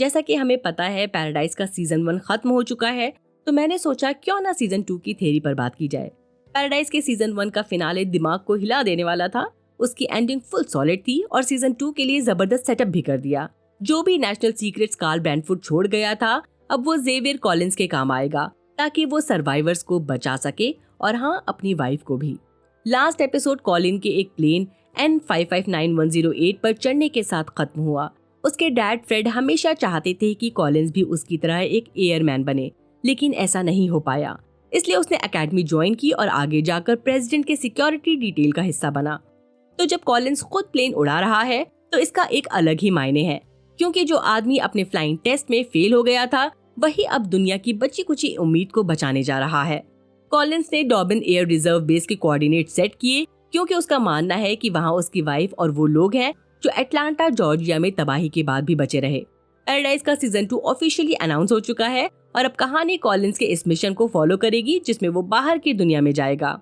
जैसा कि हमें पता है पैराडाइज का सीजन 1 खत्म हो चुका है, तो मैंने सोचा क्यों ना सीजन 2 की थ्योरी पर बात की जाए। पैराडाइज के सीजन 1 का फिनाले दिमाग को हिला देने वाला था। उसकी एंडिंग फुल सॉलिड थी और सीजन 2 के लिए जबरदस्त सेटअप भी कर दिया। जो भी नेशनल सीक्रेट्स कार्ल ब्रैडफोर्ड छोड़ गया था, अब वो जेवियर कॉलिंस के काम आएगा ताकि वो सर्वाइवर्स को बचा सके और हाँ, अपनी वाइफ को भी। लास्ट एपिसोड कॉलिन के एक प्लेन N559108 पर चढ़ने के साथ खत्म हुआ। उसके डैड फ्रेड हमेशा चाहते थे कि कॉलिन्स भी उसकी तरह एक एयरमैन बने, लेकिन ऐसा नहीं हो पाया। इसलिए उसने एकेडमी ज्वाइन की और आगे जाकर प्रेसिडेंट के सिक्योरिटी डिटेल का हिस्सा बना। तो जब कॉलिन्स खुद प्लेन उड़ा रहा है तो इसका एक अलग ही मायने है, क्योंकि जो आदमी अपने फ्लाइंग टेस्ट में फेल हो गया था वही अब दुनिया की बची कुची उम्मीद को बचाने जा रहा है। कॉलिन्स ने डॉबिन एयर रिजर्व बेस के कोऑर्डिनेट सेट किए, क्योंकि उसका मानना है कि वहाँ उसकी वाइफ और वो लोग हैं जो अटलांटा जॉर्जिया में तबाही के बाद भी बचे रहे। पैराडाइज का सीजन 2 ऑफिशियली अनाउंस हो चुका है और अब कहानी कॉलिन्स के इस मिशन को फॉलो करेगी जिसमें वो बाहर की दुनिया में जाएगा।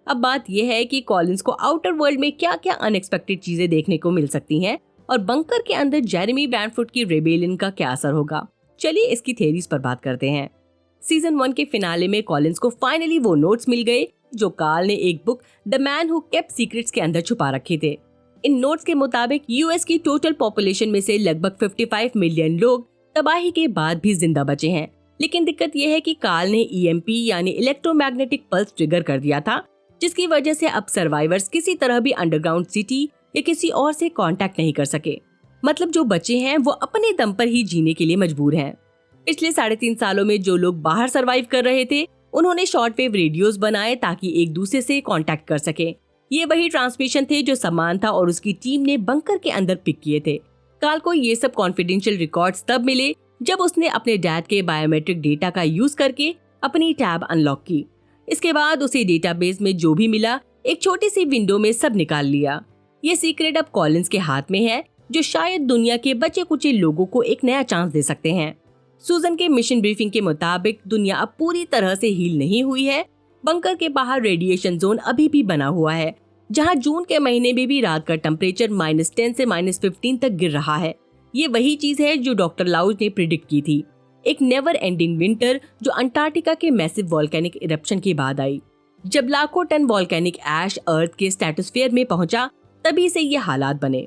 अब बात यह है कि कॉलिन्स को आउटर वर्ल्ड में क्या क्या अनएक्सपेक्टेड चीजें देखने को मिल सकती हैं और बंकर के अंदर जेरेमी ब्रैडफोर्ड की रेबेलियन का क्या असर होगा। चलिए इसकी थ्योरीज पर बात करते हैं। सीजन 1 के फिनाले में कॉलिन्स को फाइनली वो नोट्स मिल गए जो कार्ल ने एक book the man who kept secrets के अंदर छुपा रखे थे। इन नोट्स के मुताबिक यूएस की टोटल पॉपुलेशन में से लगभग 55 मिलियन लोग तबाही के बाद भी जिंदा बचे हैं। लेकिन दिक्कत यह है कि कार्ल ने ईएमपी यानी इलेक्ट्रोमैग्नेटिक पल्स ट्रिगर कर दिया था, जिसकी वजह से अब सर्वाइवर्स किसी तरह भी अंडरग्राउंड सिटी या किसी और से कांटेक्ट नहीं कर सके। मतलब जो बचे हैं वो अपने दम पर ही जीने के लिए मजबूर हैं। पिछले 3.5 सालों में जो लोग बाहर सर्वाइव कर रहे थे उन्होंने शॉर्टवेव रेडियोस बनाए ताकि एक दूसरे से कांटेक्ट कर सके। ये वही ट्रांसमिशन थे जो समांथा और उसकी टीम ने बंकर के अंदर पिक किए थे। कार्ल को ये सब कॉन्फिडेंशियल रिकॉर्ड्स तब मिले जब उसने अपने डैड के बायोमेट्रिक डेटा का यूज करके अपनी टैब अनलॉक की। इसके बाद उसे डेटाबेस में जो भी मिला एक छोटी सी विंडो में सब निकाल लिया। ये सीक्रेट अब कॉलिन्स के हाथ में है, जो शायद दुनिया के बचे कुचे लोगों को एक नया चांस दे सकते हैं। सूजन के मिशन ब्रीफिंग के मुताबिक दुनिया अब पूरी तरह से हील नहीं हुई है। बंकर के बाहर रेडिएशन जोन अभी भी बना हुआ है, जहां जून के महीने में भी रात का टेम्परेचर -10 से -15 तक गिर रहा है। ये वही चीज है जो डॉक्टर लाउज ने प्रिडिक्ट की थी, एक नेवर एंडिंग विंटर जो अंटार्कटिका के मैसिव वॉल्केनिक इरप्शन के बाद आई। जब लाखों टन वॉल्केनिक ऐश अर्थ के स्ट्रेटोस्फीयर में पहुंचा तभी से ये हालात बने।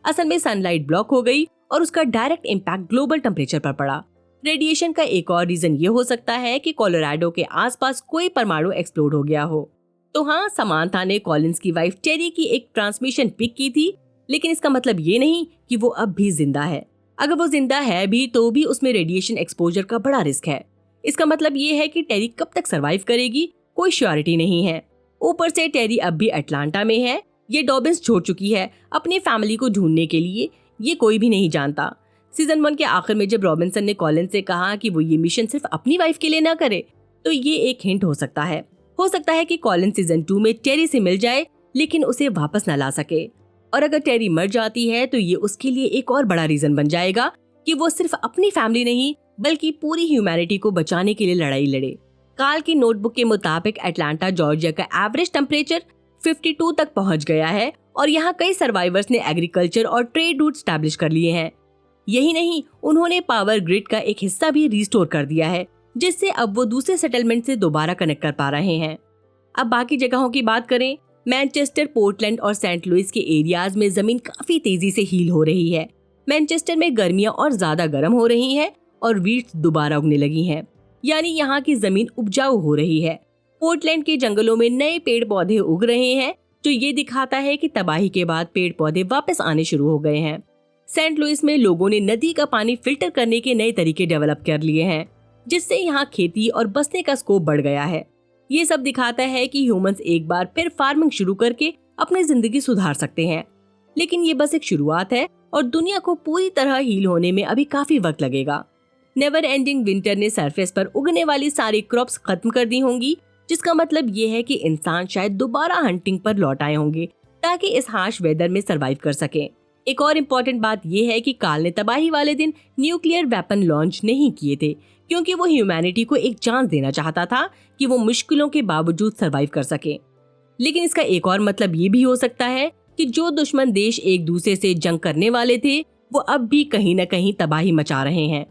असल में सनलाइट ब्लॉक हो गई और उसका डायरेक्ट इम्पैक्ट ग्लोबल टेम्परेचर पर पड़ा। रेडिएशन का एक और रीजन ये हो सकता है कि कोलोराडो के आसपास कोई परमाणु एक्सप्लोड हो गया हो। तो हाँ, समांथा ने कॉलिन्स की वाइफ टेरी की एक ट्रांसमिशन पिक की थी, लेकिन इसका मतलब ये नहीं कि वो अब भी जिंदा है। अगर वो जिंदा है भी तो भी उसमें रेडिएशन एक्सपोजर का बड़ा रिस्क है। इसका मतलब ये है कि टेरी कब तक सरवाइव करेगी कोई श्योरिटी नहीं है। ऊपर से टेरी अब भी अटलांटा में है। ये डॉबिन्स छोड़ चुकी है अपनी फैमिली को ढूंढने के लिए, ये कोई भी नहीं जानता। सीजन 1 के आखिर में जब रॉबिन्सन ने कॉलिन से कहा कि वो ये मिशन सिर्फ अपनी वाइफ के लिए ना करे, तो ये एक हिंट हो सकता है। हो सकता है कि कॉलिन सीजन 2 में टेरी से मिल जाए लेकिन उसे वापस न ला सके। और अगर टेरी मर जाती है तो ये उसके लिए एक और बड़ा रीजन बन जाएगा कि वो सिर्फ अपनी फैमिली नहीं बल्कि पूरी ह्यूमैनिटी को बचाने के लिए लड़ाई लड़े। कार्ल की नोटबुक के मुताबिक अटलांटा जॉर्जिया का एवरेज टेम्परेचर 52 तक पहुंच गया है और यहाँ कई सर्वाइवर्स ने एग्रीकल्चर और ट्रेड रूट स्टैब्लिश कर लिए हैं। यही नहीं, उन्होंने पावर ग्रिड का एक हिस्सा भी रिस्टोर कर दिया है, जिससे अब वो दूसरे सेटलमेंट से दोबारा कनेक्ट कर पा रहे हैं। अब बाकी जगहों की बात करें, मैनचेस्टर, पोर्टलैंड और सेंट लुइस के एरियाज में जमीन काफी तेजी से हील हो रही है। मैनचेस्टर में गर्मियां और ज्यादा गर्म हो रही हैं और वीड्स दोबारा उगने लगी हैं, यानी यहाँ की जमीन उपजाऊ हो रही है। पोर्टलैंड के जंगलों में नए पेड़ पौधे उग रहे हैं, जो ये दिखाता है कि तबाही के बाद पेड़ पौधे वापस आने शुरू हो गए हैं। सेंट लुइस में लोगों ने नदी का पानी फिल्टर करने के नए तरीके डेवलप कर लिए हैं, जिससे यहाँ खेती और बसने का स्कोप बढ़ गया है। ये सब दिखाता है कि ह्यूमंस एक बार फिर फार्मिंग शुरू करके अपनी जिंदगी सुधार सकते हैं। लेकिन ये बस एक शुरुआत है और दुनिया को पूरी तरह हील होने में अभी काफी वक्त लगेगा। नेवर एंडिंग विंटर ने सरफेस पर उगने वाली सारी क्रॉप्स खत्म कर दी होंगी, जिसका मतलब ये है कि इंसान शायद दोबारा हंटिंग पर लौट आए होंगे ताकि इस हार्श वेदर में सरवाइव कर सकें। एक और इम्पोर्टेंट बात यह है कि कार्ल ने तबाही वाले दिन न्यूक्लियर वेपन लॉन्च नहीं किए थे, क्योंकि वो ह्यूमैनिटी को एक चांस देना चाहता था कि वो मुश्किलों के बावजूद सरवाइव कर सके। लेकिन इसका एक और मतलब ये भी हो सकता है कि जो दुश्मन देश एक दूसरे से जंग करने वाले थे वो अब भी कहीं न कहीं तबाही मचा रहे हैं।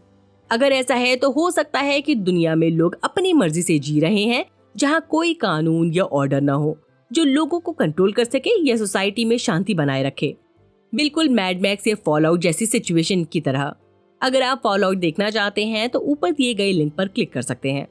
अगर ऐसा है तो हो सकता है कि दुनिया में लोग अपनी मर्जी से जी रहे हैं, जहां कोई कानून या ऑर्डर न हो जो लोगों को कंट्रोल कर सके या सोसाइटी में शांति बनाए रखे। बिल्कुल मैड मैक्स या फॉलआउट जैसी सिचुएशन की तरह। अगर आप फॉलआउट देखना चाहते हैं तो ऊपर दिए गए लिंक पर क्लिक कर सकते हैं।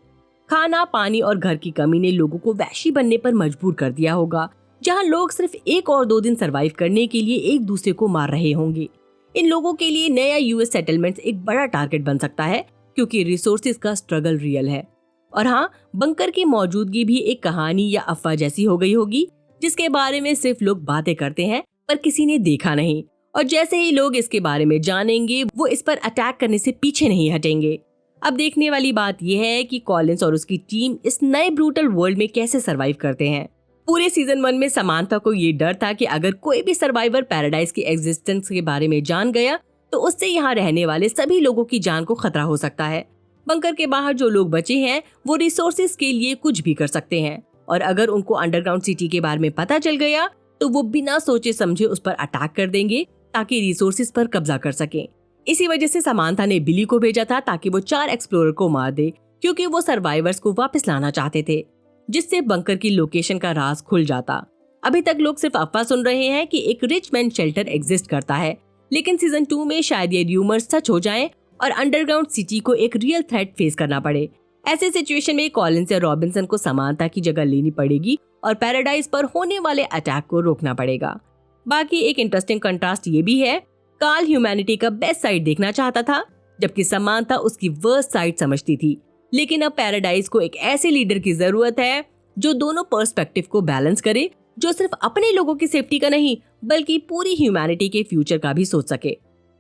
खाना, पानी और घर की कमी ने लोगों को वैशी बनने पर मजबूर कर दिया होगा, जहां लोग सिर्फ 1 और 2 दिन सरवाइव करने के लिए एक दूसरे को मार रहे होंगे। इन लोगों के लिए नया यूएस सेटलमेंट्स एक बड़ा टारगेट बन सकता है, क्योंकि रिसोर्सेज का स्ट्रगल रियल है। और हाँ, बंकर की मौजूदगी भी एक कहानी या अफवाह जैसी हो गई होगी, जिसके बारे में सिर्फ लोग बातें करते हैं पर किसी ने देखा नहीं। और जैसे ही लोग इसके बारे में जानेंगे, वो इस पर अटैक करने से पीछे नहीं हटेंगे। अब देखने वाली बात यह है कि कॉलिंस और उसकी टीम इस नए ब्रूटल वर्ल्ड में कैसे सरवाइव करते हैं। पूरे सीजन 1 में समांथा को ये डर था कि अगर कोई भी सर्वाइवर पैराडाइज की एग्जिस्टेंस के बारे में जान गया तो उससे यहाँ रहने वाले सभी लोगों की जान को खतरा हो सकता है। बंकर के बाहर जो लोग बचे हैं वो रिसोर्सेज के लिए कुछ भी कर सकते हैं, और अगर उनको अंडरग्राउंड सिटी के बारे में पता चल गया तो वो बिना सोचे समझे उस पर अटैक कर देंगे ताकि रिसोर्सेज पर कब्जा कर सकें। इसी वजह से समांथा ने बिली को भेजा था ताकि वो 4 एक्सप्लोरर को मार दे, क्योंकि वो सर्वाइवर्स को वापस लाना चाहते थे, जिससे बंकर की लोकेशन का राज खुल जाता। अभी तक लोग सिर्फ अफवाह सुन रहे हैं कि एक रिच मैन शेल्टर एग्जिस्ट करता है, लेकिन सीजन 2 में शायद ये र्यूमर्स सच हो जाएं और अंडरग्राउंड सिटी को एक रियल थ्रेट फेस करना पड़े। ऐसे सिचुएशन में कॉलिंस या रॉबिन्सन को समांथा की जगह लेनी पड़ेगी और पैराडाइज पर होने वाले अटैक को रोकना पड़ेगा। बाकी एक इंटरेस्टिंग कंट्रास्ट ये भी है, कार्ल ह्यूमैनिटी का बेस्ट साइड देखना चाहता था, जबकि समांथा उसकी वर्स्ट साइड समझती थी। लेकिन अब पैराडाइज को एक ऐसे लीडर की जरूरत है जो दोनों पर्सपेक्टिव को बैलेंस करे, जो सिर्फ अपने लोगों की सेफ्टी का नहीं बल्कि पूरी ह्यूमैनिटी के फ्यूचर का भी सोच सके।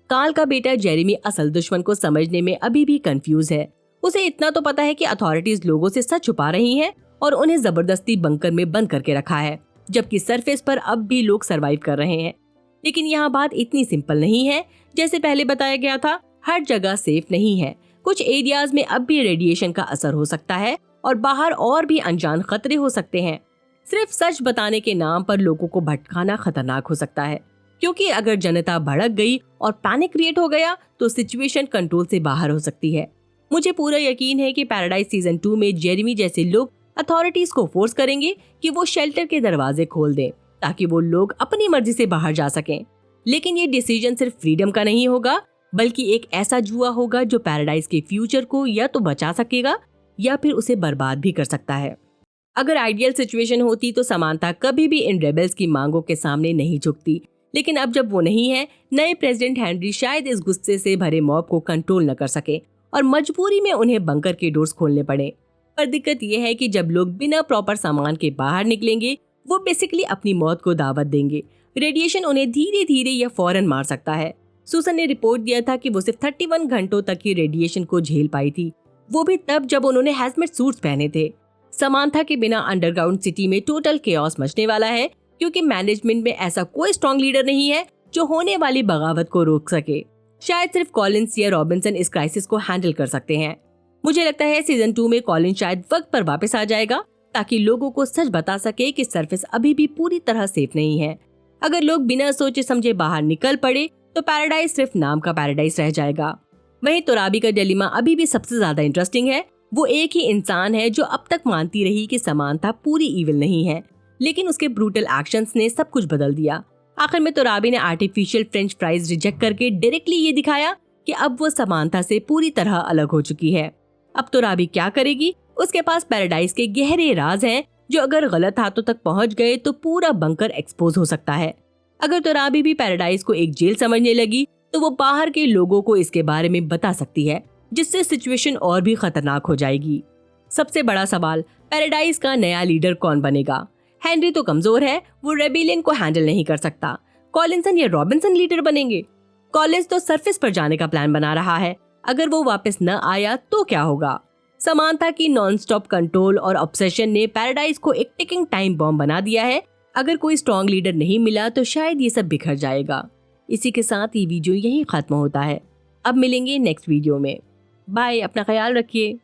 कार्ल का बेटा जेरेमी असल दुश्मन को समझने में अभी भी कंफ्यूज है। उसे इतना तो पता है कि अथॉरिटीज लोगों से सच छुपा रही हैं और उन्हें जबरदस्ती बंकर में बंद करके रखा है, जबकि सरफेस पर अब भी लोग सरवाइव कर रहे हैं। लेकिन यहाँ बात इतनी सिंपल नहीं है जैसे पहले बताया गया था। हर जगह सेफ नहीं है। कुछ एरियाज में अब भी रेडिएशन का असर हो सकता है और बाहर और भी अनजान खतरे हो सकते हैं। सिर्फ सच बताने के नाम पर लोगों को भटकाना खतरनाक हो सकता है, क्योंकि अगर जनता भड़क गई और पैनिक क्रिएट हो गया तो सिचुएशन कंट्रोल से बाहर हो सकती है। मुझे पूरा यकीन है कि पैराडाइज सीजन 2 में जेरेमी जैसे लोग अथॉरिटीज को फोर्स करेंगे कि वो शेल्टर के दरवाजे खोल दें ताकि वो लोग अपनी मर्जी से बाहर जा सकें। लेकिन ये डिसीजन सिर्फ फ्रीडम का नहीं होगा, बल्कि एक ऐसा जुआ होगा जो पैराडाइज के फ्यूचर को या तो बचा सकेगा या फिर उसे बर्बाद भी कर सकता है। अगर आइडियल सिचुएशन होती तो समांथा कभी भी इन रेबल्स की मांगों के सामने नहीं झुकती, लेकिन अब जब वो नहीं है, नए प्रेसिडेंट हेनरी शायद इस गुस्से से भरे मॉब को कंट्रोल न कर सके और मजबूरी में उन्हें बंकर के डोर्स खोलने पड़े। पर दिक्कत यह है कि जब लोग बिना प्रॉपर सामान के बाहर निकलेंगे, वो बेसिकली अपनी मौत को दावत देंगे। रेडिएशन उन्हें धीरे धीरे या फौरन मार सकता है। सुसन ने रिपोर्ट दिया था कि वो सिर्फ 31 घंटों तक की रेडिएशन को झेल पाई थी, वो भी तब जब उन्होंने हैजमेट सूट्स पहने थे। समांथा के बिना अंडरग्राउंड सिटी में टोटल केओस मचने वाला है, क्योंकि मैनेजमेंट में ऐसा कोई स्ट्रॉन्ग लीडर नहीं है जो होने वाली बगावत को रोक सके। शायद सिर्फ कॉलिंस या रॉबिन्सन इस क्राइसिस को हैंडल कर सकते हैं। मुझे लगता है सीजन 2 में कॉलिन शायद वक्त पर वापस आ जाएगा ताकि लोगों को सच बता सके कि सरफेस अभी भी पूरी तरह सेफ नहीं है। अगर लोग बिना सोचे समझे बाहर निकल पड़े तो पैराडाइज सिर्फ नाम का पैराडाइज रह जाएगा। वहीं तुराबी का डिलेमा अभी भी सबसे ज्यादा इंटरेस्टिंग है। वो एक ही इंसान है जो अब तक मानती रही कि समांथा पूरी इविल नहीं है, लेकिन उसके ब्रूटल एक्शंस ने सब कुछ बदल दिया। आखिर में तुराबी ने आर्टिफिशियल फ्रेंच फ्राइज रिजेक्ट करके डायरेक्टली ये दिखाया कि अब वो समांथा से पूरी तरह अलग हो चुकी है। अब तुराबी क्या करेगी? उसके पास पैराडाइज के गहरे राज हैं जो अगर गलत हाथों तक पहुंच गए तो पूरा बंकर एक्सपोज हो सकता है। अगर तुराबी भी पैराडाइज को एक जेल समझने लगी तो वो बाहर के लोगों को इसके बारे में बता सकती है, जिससे सिचुएशन और भी खतरनाक हो जाएगी। सबसे बड़ा सवाल, पैराडाइज का नया लीडर कौन बनेगा? हेनरी तो कमजोर है, वो रेबेलियन को हैंडल नहीं कर सकता। कॉलिंसन या रॉबिन्सन लीडर बनेंगे? कॉलिंस तो सरफेस पर जाने का प्लान बना रहा है। अगर वो वापस न आया तो क्या होगा? समांथा की नॉनस्टॉप कंट्रोल और ऑब्सेशन ने पैराडाइज को एक टिकिंग टाइम बॉम्ब बना दिया है। अगर कोई स्ट्रॉन्ग लीडर नहीं मिला तो शायद ये सब बिखर जाएगा। इसी के साथ ये वीडियो यहीं खत्म होता है। अब मिलेंगे नेक्स्ट वीडियो में। बाय, अपना ख्याल रखिए।